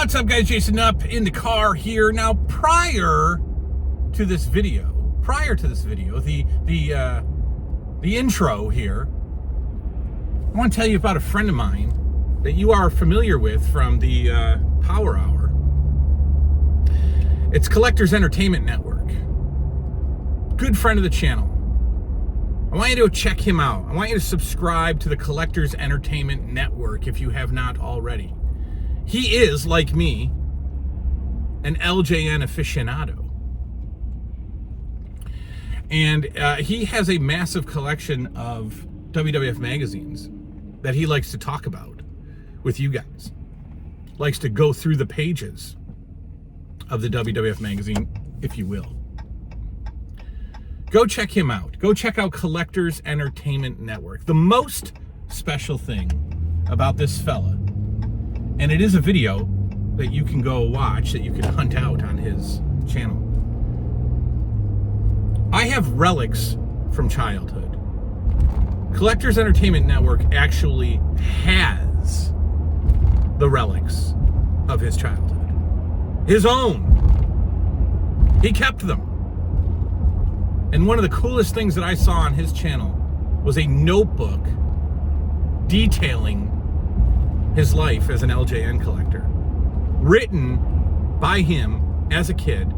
What's up, guys? Jason up in the car here. Now, prior to this video, the intro here, I want to tell you about a friend of mine that you are familiar with from the Power Hour. It's Collectors Entertainment Network. Good friend of the channel. I want you to check him out. I want you to subscribe to the Collectors Entertainment Network if you have not already. He is, like me, an LJN aficionado. And he has a massive collection of WWF magazines that he likes to talk about with you guys. Likes to go through the pages of the WWF magazine, if you will. Go check him out. Go check out Collectors Entertainment Network. The most special thing about this fella, and it is a video that you can go watch, that you can hunt out on his channel. I have relics from childhood. Collectors Entertainment Network actually has the relics of his childhood. His own. He kept them. And one of the coolest things that I saw on his channel was a notebook detailing his life as an LJN collector, written by him as a kid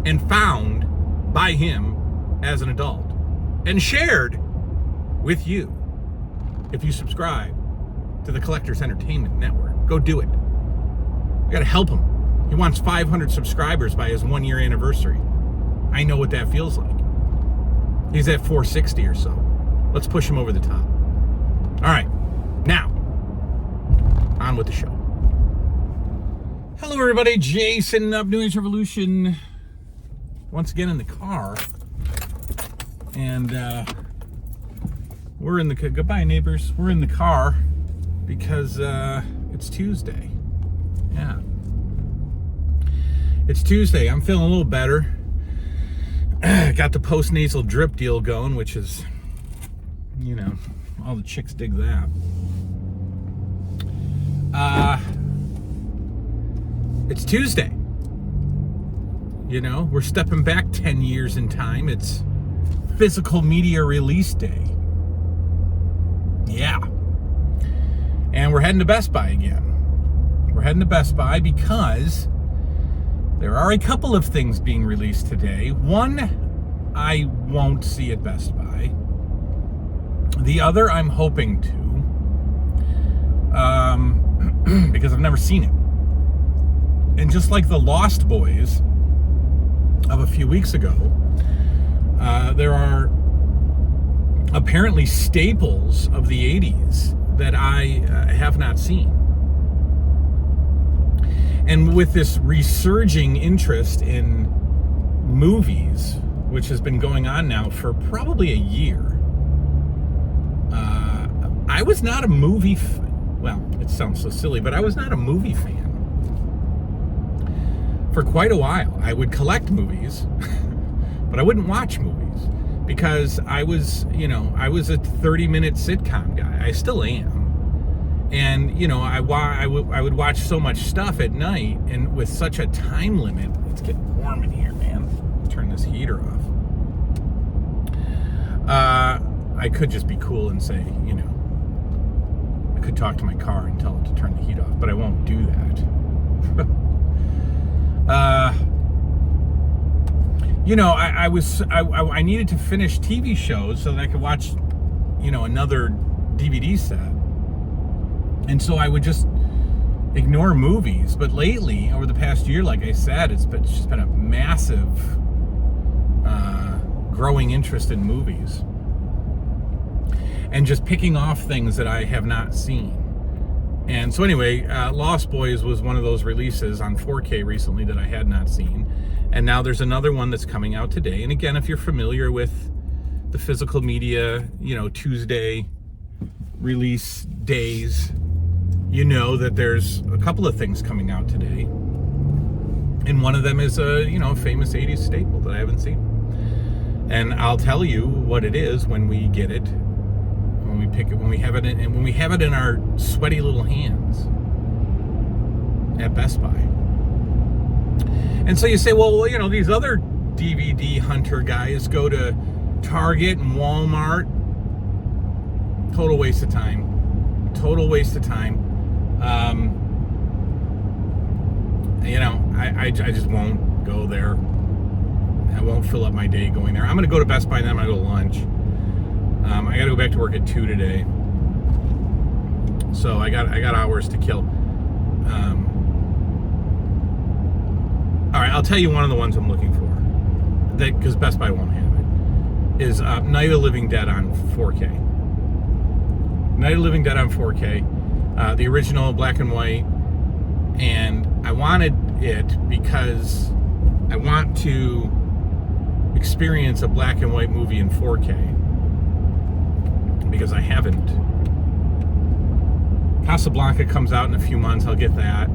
and found by him as an adult and shared with you if you subscribe to the Collectors Entertainment Network. Go do it. I gotta help him. He wants 500 subscribers by his 1-year anniversary. I know what that feels like. He's at 460 or so. Let's push him over the top. All right, now, on with the show. Hello, everybody. Jason of New Age Revolution. Once again in the car. And we're in the... Goodbye, neighbors. We're in the car because it's Tuesday. Yeah. It's Tuesday. I'm feeling a little better. Got the post-nasal drip deal going, which is, you know, all the chicks dig that. It's Tuesday. You know, we're stepping back 10 years in time. It's Physical Media Release Day. Yeah. And we're heading to Best Buy again. We're heading to Best Buy because there are a couple of things being released today. One, I won't see at Best Buy. The other, I'm hoping to, because I've never seen it. And just like the Lost Boys of a few weeks ago, there are apparently staples of the 80s that I have not seen. And with this resurging interest in movies, which has been going on now for probably a year, I was not a movie... well, it sounds so silly, but I was not a movie fan for quite a while. I would collect movies, but I wouldn't watch movies because I was, you know, I was a 30-minute sitcom guy. I still am. And, you know, I would watch so much stuff at night, and with such a time limit. It's getting warm in here, man. Turn this heater off. I could just be cool and say, you know, I could talk to my car and tell it to turn the heat off, but I won't do that. You know, I needed to finish TV shows so that I could watch, you know, another DVD set. And so I would just ignore movies. But lately, over the past year, like I said, it's just been a massive growing interest in movies. And just picking off things that I have not seen. And so anyway, Lost Boys was one of those releases on 4K recently that I had not seen. And now there's another one that's coming out today. And again, if you're familiar with the Physical Media, you know, Tuesday release days, you know that there's a couple of things coming out today. And one of them is a, you know, famous 80s staple that I haven't seen. And I'll tell you what it is when we get it. When we pick it, when we have it in our sweaty little hands. at Best Buy. And so you say, well, you know, these other DVD hunter guys go to Target and Walmart. Total waste of time. Total waste of time. You know, I just won't go there. I won't fill up my day going there. I'm going to go to Best Buy and then I'm going to go to lunch. I got to go back to work at 2 today. So I got hours to kill. All right, I'll tell you one of the ones I'm looking for. Because Best Buy won't have it. Is Night of the Living Dead on 4K. Night of the Living Dead on 4K. The original black and white. And I wanted it because I want to experience a black and white movie in 4K. Because I haven't. Casablanca comes out in a few months. I'll get that.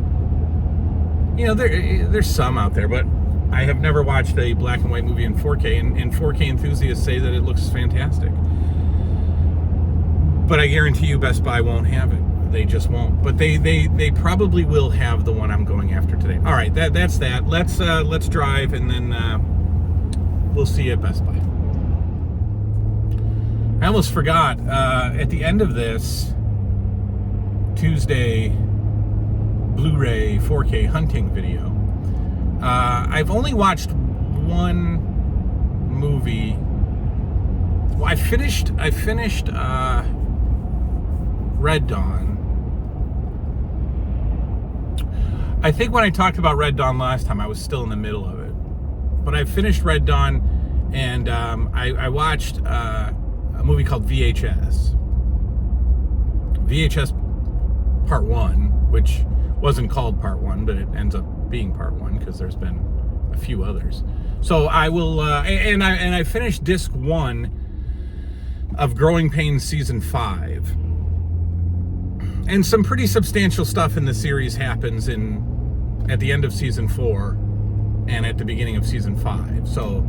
You know, there's some out there, but I have never watched a black and white movie in 4K, and 4K enthusiasts say that it looks fantastic. But I guarantee you Best Buy won't have it. They just won't. But they probably will have the one I'm going after today. All right, that's that. Let's drive, and then we'll see you at Best Buy. I almost forgot. At the end of this Tuesday Blu-ray 4K hunting video, I've only watched one movie. Well, I finished Red Dawn. I think when I talked about Red Dawn last time, I was still in the middle of it. But I finished Red Dawn, and I watched a movie called VHS. VHS Part 1, which wasn't called Part 1, but it ends up being Part 1 because there's been a few others. So I will, and I finished Disc 1 of Growing Pains Season 5. And some pretty substantial stuff in the series happens at the end of Season 4 and at the beginning of Season 5. So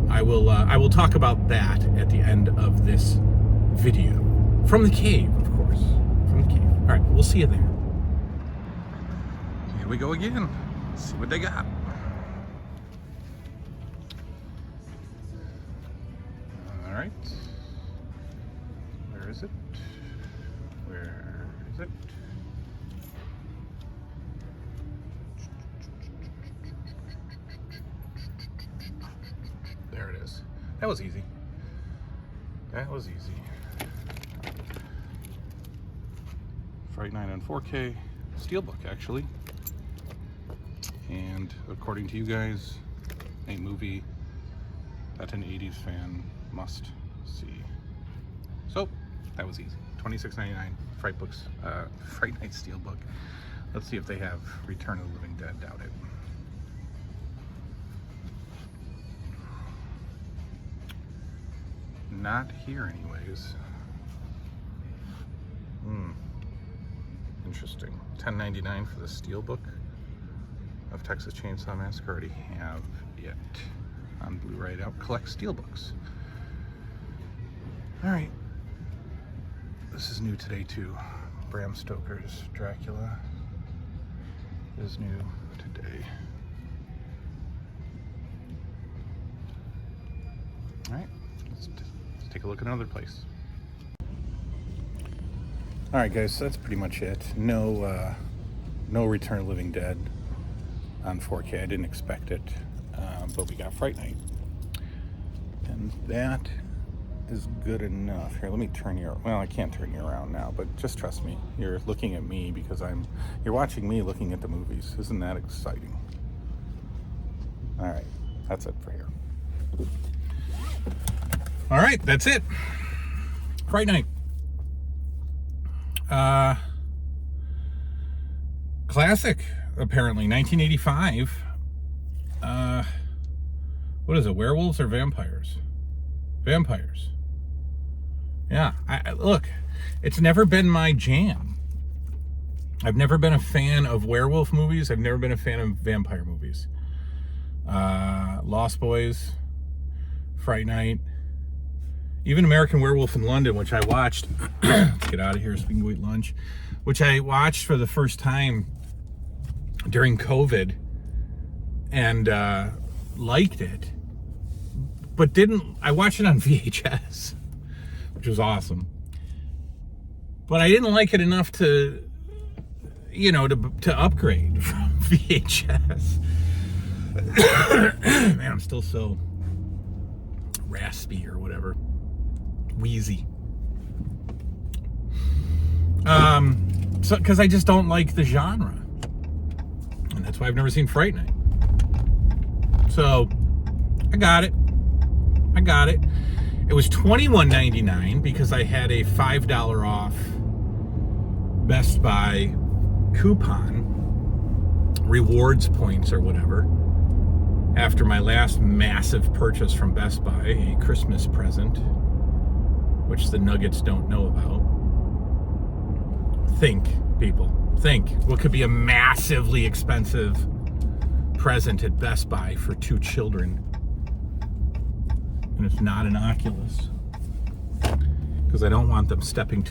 I will talk about that at the end of this video. From the cave, of course. From the cave. All right, we'll see you there. Here we go again. Let's see what they got. All right. Where is it? Where is it? There it is. That was easy. That was easy. Fright Night on 4K. Steelbook, actually. And according to you guys, a movie that an 80's fan must see. So, that was easy. $26.99. Fright Night Steelbook. Let's see if they have Return of the Living Dead. Doubt it. Not here, anyways. Interesting. $10.99 for the Steelbook of Texas Chainsaw Massacre. Already have it on Blu-ray. Out. Collect Steelbooks. All right. This is new today too. Bram Stoker's Dracula is new today. All right. Let's take a look at another place. All right, guys, so that's pretty much it. No Return of the Living Dead on 4K. I didn't expect it, but we got Fright Night, and that is good enough. Here, let me turn you. Well, I can't turn you around now, but just trust me. You're looking at me because you're watching me looking at the movies. Isn't that exciting? All right, that's it for here. All right, that's it. Fright Night. Classic, apparently, 1985. What is it, werewolves or vampires? Vampires. Yeah, look, it's never been my jam. I've never been a fan of werewolf movies. I've never been a fan of vampire movies. Lost Boys, Fright Night, even American Werewolf in London, which I watched. Let's get out of here so we can go eat lunch. Which I watched for the first time during COVID and liked it, but I watched it on VHS, which was awesome. But I didn't like it enough to upgrade from VHS. Man, I'm still so raspy or whatever. Wheezy. So because I just don't like the genre. And that's why I've never seen Fright Night. So I got it. It was $21.99 because I had a $5 off Best Buy coupon, rewards points or whatever, after my last massive purchase from Best Buy, a Christmas present, which the Nuggets don't know about. Think, people. Think. What could be a massively expensive present at Best Buy for 2 children? And it's not an Oculus. Because I don't want them stepping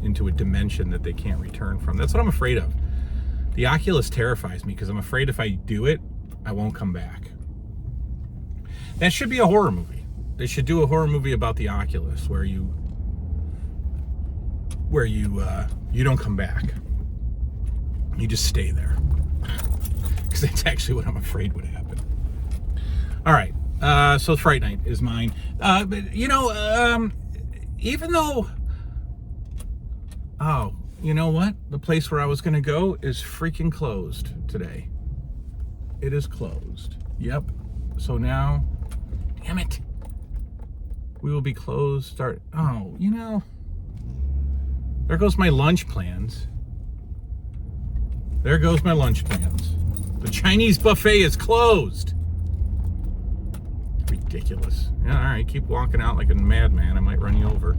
into a dimension that they can't return from. That's what I'm afraid of. The Oculus terrifies me because I'm afraid if I do it, I won't come back. That should be a horror movie. They should do a horror movie about the Oculus where you don't come back. You just stay there. Because that's actually what I'm afraid would happen. All right. So Fright Night is mine. But even though, you know what? The place where I was going to go is freaking closed today. It is closed. Yep. So now, damn it. We will be closed. There goes my lunch plans. The Chinese buffet is closed. Ridiculous. Yeah, all right, keep walking out like a madman. I might run you over.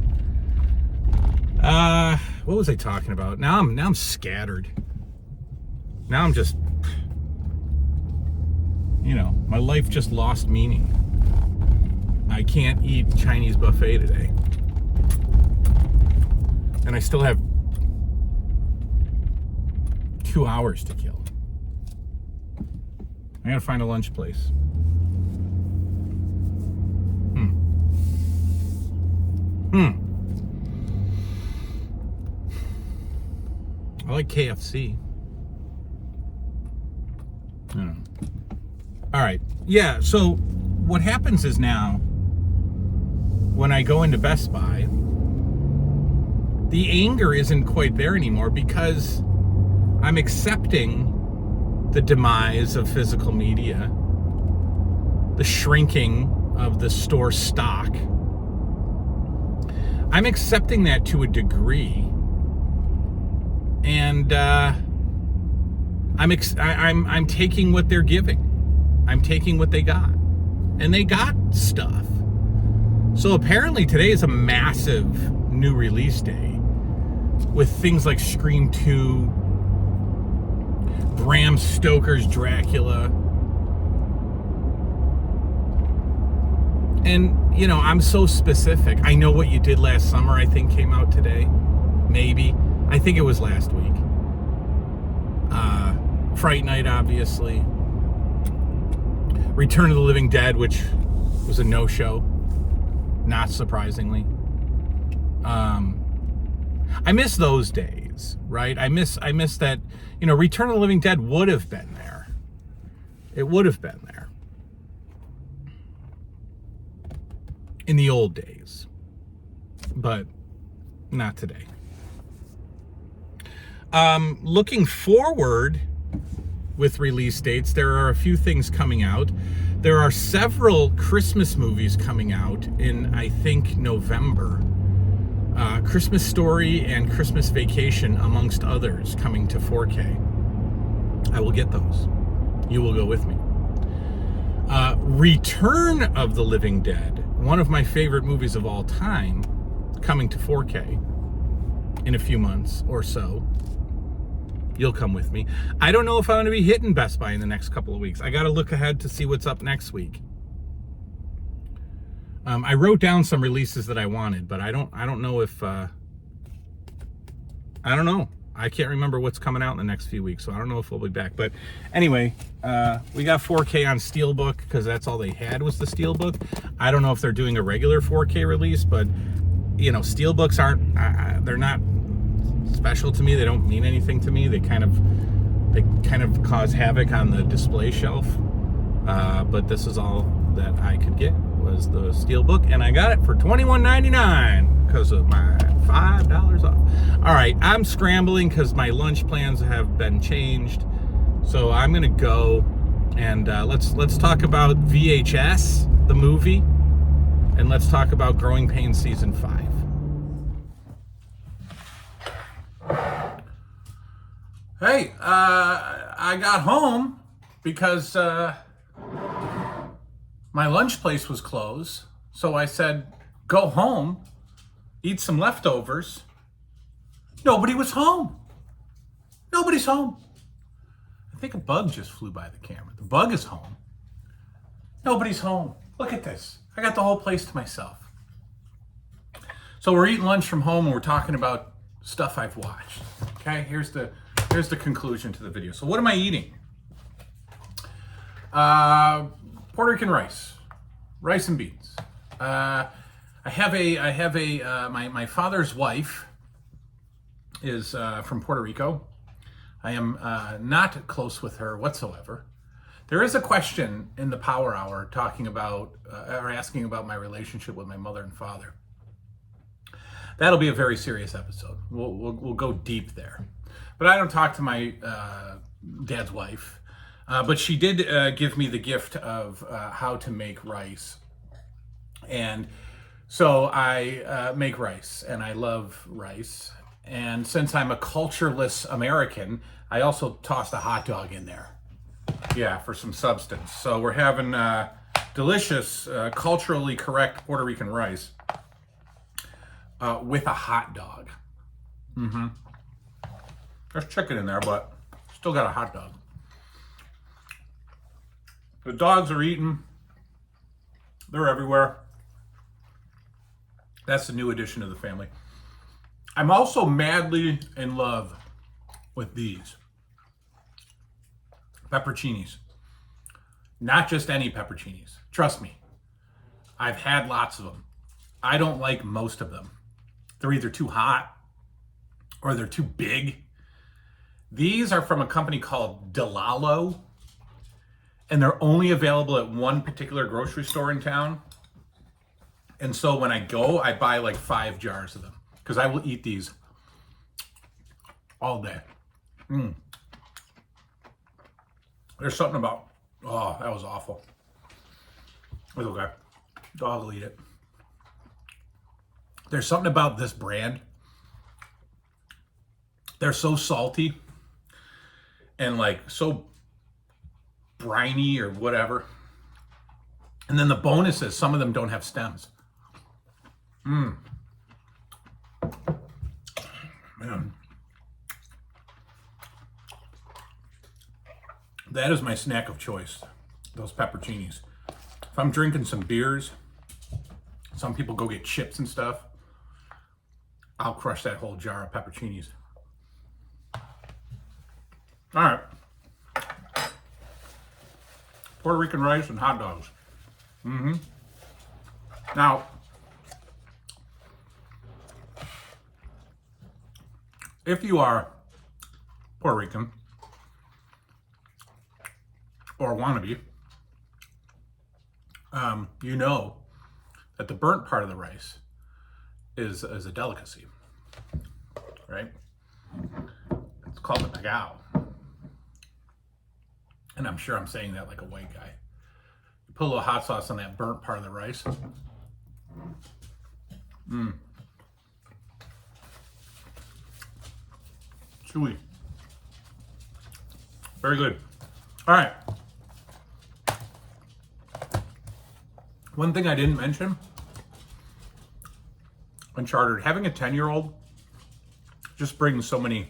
What was I talking about? Now I'm scattered. Now I'm just, my life just lost meaning. I can't eat Chinese buffet today. And I still have 2 hours to kill. I gotta find a lunch place. I like KFC. I don't know. All right. Yeah, so what happens is now, when I go into Best Buy, the anger isn't quite there anymore because I'm accepting the demise of physical media, the shrinking of the store stock. I'm accepting that to a degree, and I'm taking what they're giving. I'm taking what they got, and they got stuff. So apparently today is a massive new release day with things like Scream 2, Bram Stoker's Dracula. And, I'm so specific. I Know What You Did Last Summer, I think, came out today. Maybe. I think it was last week. Fright Night, obviously. Return of the Living Dead, which was a no-show. Not surprisingly. I miss those days, right? I miss that, Return of the Living Dead would have been there. It would have been there. In the old days. But not today. Looking forward with release dates, there are a few things coming out. There are several Christmas movies coming out in, I think, November. Christmas Story and Christmas Vacation, amongst others, coming to 4K. I will get those. You will go with me. Return of the Living Dead, one of my favorite movies of all time, coming to 4K in a few months or so. You'll come with me. I don't know if I'm going to be hitting Best Buy in the next couple of weeks. I got to look ahead to see what's up next week. I wrote down some releases that I wanted, but I don't know if I don't know. I can't remember what's coming out in the next few weeks, so I don't know if we'll be back. But anyway, we got 4K on Steelbook because that's all they had was the Steelbook. I don't know if they're doing a regular 4K release, but you know, Steelbooks aren't, they're not special to me. They don't mean anything to me. They kind of cause havoc on the display shelf. But this is all that I could get was the Steelbook, and I got it for $21.99 because of my $5 off. All right, I'm scrambling because my lunch plans have been changed, so I'm gonna go and let's talk about VHS, the movie, and let's talk about Growing Pains Season 5. Hey, I got home because my lunch place was closed, so I said, go home, eat some leftovers. Nobody was home. Nobody's home. I think a bug just flew by the camera. The bug is home. Nobody's home. Look at this. I got the whole place to myself. So we're eating lunch from home and we're talking about stuff I've watched. Okay, here's the conclusion to the video. So what am I eating? Puerto Rican rice and beans. My father's wife is from Puerto Rico. I am not close with her whatsoever. There is a question in the Power Hour talking about or asking about my relationship with my mother and father. That'll be a very serious episode. We'll go deep there. But I don't talk to my dad's wife. But she did give me the gift of how to make rice. And so I make rice, and I love rice. And since I'm a cultureless American, I also tossed a hot dog in there. Yeah, for some substance. So we're having delicious, culturally correct Puerto Rican rice with a hot dog. Mm-hmm. There's chicken in there, but still got a hot dog. The dogs are eating. They're everywhere. That's the new addition to the family. I'm also madly in love with these pepperoncinis. Not just any pepperoncinis. Trust me. I've had lots of them. I don't like most of them. They're either too hot or they're too big. These are from a company called Delalo. And they're only available at one particular grocery store in town. And so when I go, I buy like 5 jars of them because I will eat these all day. There's something about, oh, that was awful. It's okay. Dog will eat it. There's something about this brand. They're so salty and like so briny or whatever. And then the bonus is some of them don't have stems. Man. That is my snack of choice, those pepperoncinis. If I'm drinking some beers, some people go get chips and stuff, I'll crush that whole jar of pepperoncinis. All right. Puerto Rican rice and hot dogs. Now, if you are Puerto Rican or wannabe, you know that the burnt part of the rice is a delicacy, right? It's called the bagao. And I'm sure I'm saying that like a white guy. You put a little hot sauce on that burnt part of the rice. Chewy. Very good. All right. One thing I didn't mention, Uncharted, having a 10-year-old just brings so many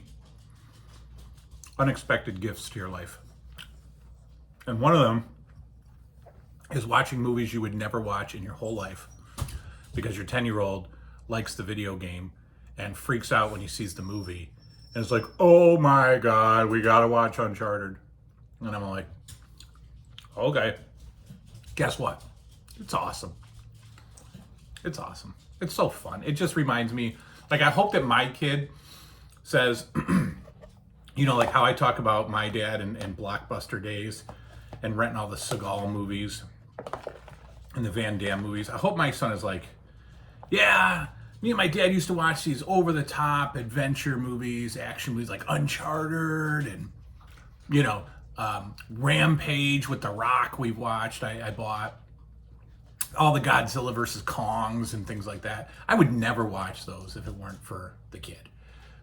unexpected gifts to your life. And one of them is watching movies you would never watch in your whole life because your 10-year-old likes the video game and freaks out when he sees the movie And it's like, oh my God, we gotta watch Uncharted. And I'm like, okay. Guess what? It's awesome. It's awesome. It's so fun. It just reminds me, like, I hope that my kid says, you know, like how I talk about my dad and Blockbuster days and renting all the Seagal movies and the Van Damme movies. I hope my son is like, yeah, me and my dad used to watch these over-the-top adventure movies, action movies like Uncharted and, you know, Rampage with The Rock we've watched. I bought all the Godzilla versus Kongs and things like that. I would never watch those if it weren't for the kid.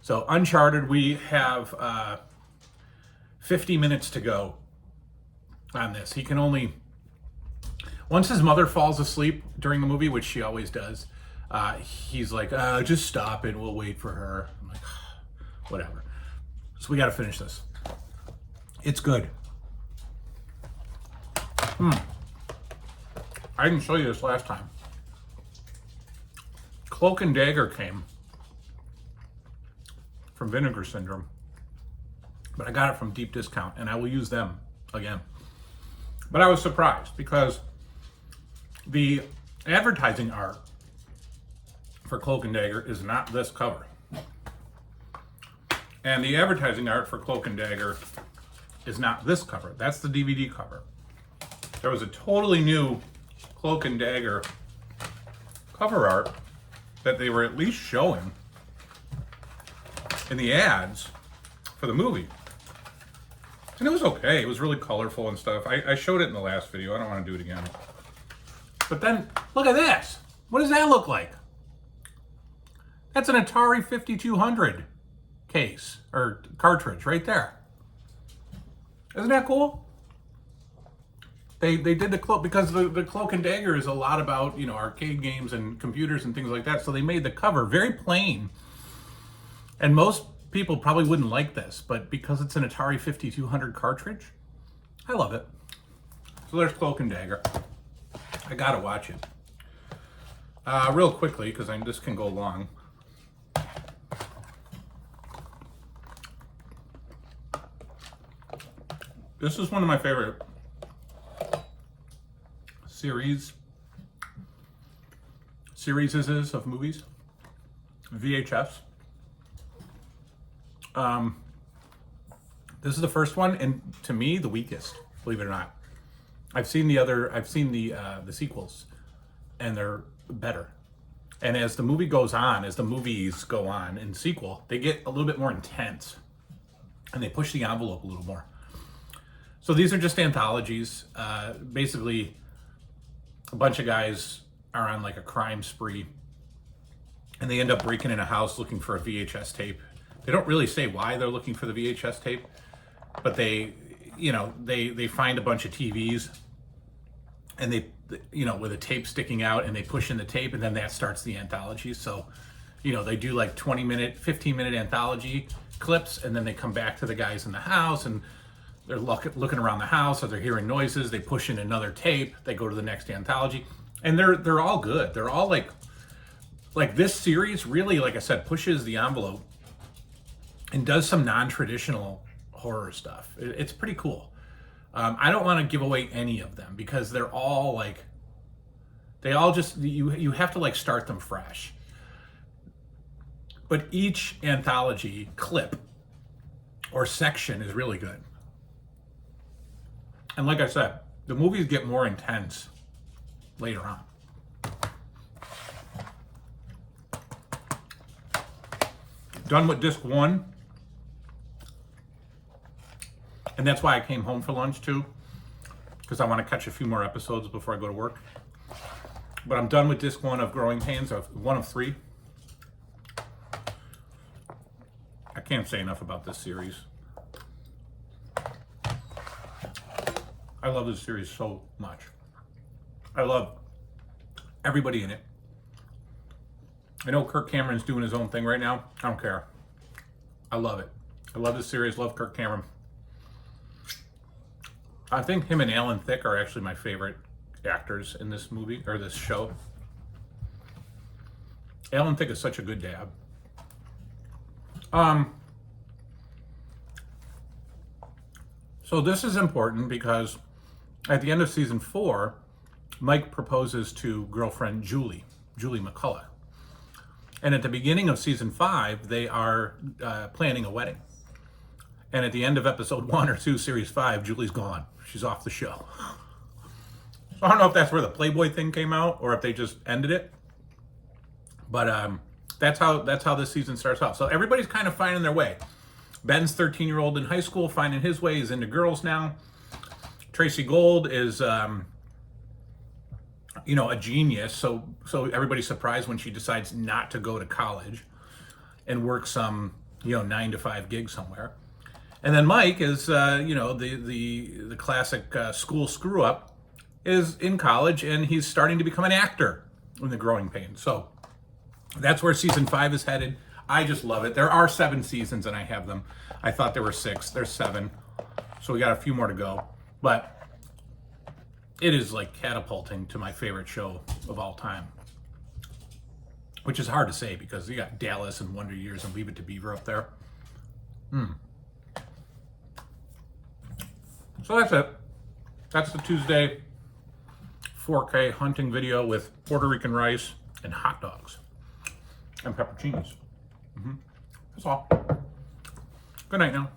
So Uncharted, we have 50 minutes to go on this. He can only, once his mother falls asleep during the movie, which she always does, he's like, just stop it, we'll wait for her. I'm like, whatever. So we gotta finish this. It's good. I didn't show you this last time. Cloak and Dagger came from Vinegar Syndrome, but I got it from deep discount, and I will use them again. But I was surprised because the advertising art for Cloak and Dagger is not this cover. And the advertising art for Cloak and Dagger is not this cover. That's the DVD cover. There was a totally new Cloak and Dagger cover art that they were at least showing in the ads for the movie. And it was okay. It was really colorful and stuff. I showed it in the last video. I don't want to do it again. But then, look at this. What does that look like? That's an Atari 5200 case, or cartridge, right there. Isn't that cool? They did the Cloak, because the Cloak and Dagger is a lot about, you know, arcade games and computers and things like that. So they made the cover very plain. And most people probably wouldn't like this, but because it's an Atari 5200 cartridge, I love it. So there's Cloak and Dagger. I gotta watch it. Real quickly, because this can go long. This is one of my favorite series of movies, VHS. This is the first one, and to me, the weakest, believe it or not. I've seen the sequels, and they're better. And as the movie goes on, as the movies go on in sequel, they get a little bit more intense, and they push the envelope a little more. So these are just anthologies. Basically, a bunch of guys are on like a crime spree, and they end up breaking in a house looking for a VHS tape. They don't really say why they're looking for the VHS tape, but they find a bunch of TVs, and they, you know, with a tape sticking out, and they push in the tape, and then that starts the anthology. So, you know, they do like 20-minute, 15-minute anthology clips, and then they come back to the guys in the house, and they're looking around the house, or they're hearing noises. They push in another tape. They go to the next anthology, and they're all good. They're all like this series really, like I said, pushes the envelope and does some non-traditional horror stuff. It's pretty cool. I don't want to give away any of them because they're all like, they all just, you have to like start them fresh. But each anthology clip or section is really good. And like I said, the movies get more intense later on. Done with disc 1. And that's why I came home for lunch too, because I want to catch a few more episodes before I go to work. But I'm done with disc 1 of Growing Pains, one of 3. I can't say enough about this series. I love this series so much. I love everybody in it. I know Kirk Cameron's doing his own thing right now. I don't care. I love it. I love this series. Love Kirk Cameron. I think him and Alan Thicke are actually my favorite actors in this movie, or this show. Alan Thicke is such a good dad. So this is important because at the end of season 4, Mike proposes to girlfriend Julie McCullough. And at the beginning of season 5, they are planning a wedding. And at the end of episode 1 or 2, series 5, Julie's gone. She's off the show. So I don't know if that's where the Playboy thing came out or if they just ended it. But that's how this season starts off. So everybody's kind of finding their way. Ben's 13-year-old in high school, finding his way. He's into girls now. Tracy Gold is, a genius. So everybody's surprised when she decides not to go to college and work some, 9-to-5 gig somewhere. And then Mike is, the classic school screw-up, is in college, and he's starting to become an actor in The Growing Pains. So that's where season 5 is headed. I just love it. There are 7 seasons, and I have them. I thought there were 6. There's 7. So we got a few more to go. But it is like catapulting to my favorite show of all time. Which is hard to say because you got Dallas and Wonder Years and Leave It to Beaver up there. So that's it. That's the Tuesday 4K hunting video with Puerto Rican rice and hot dogs and pepperoncinis. That's all. Good night now.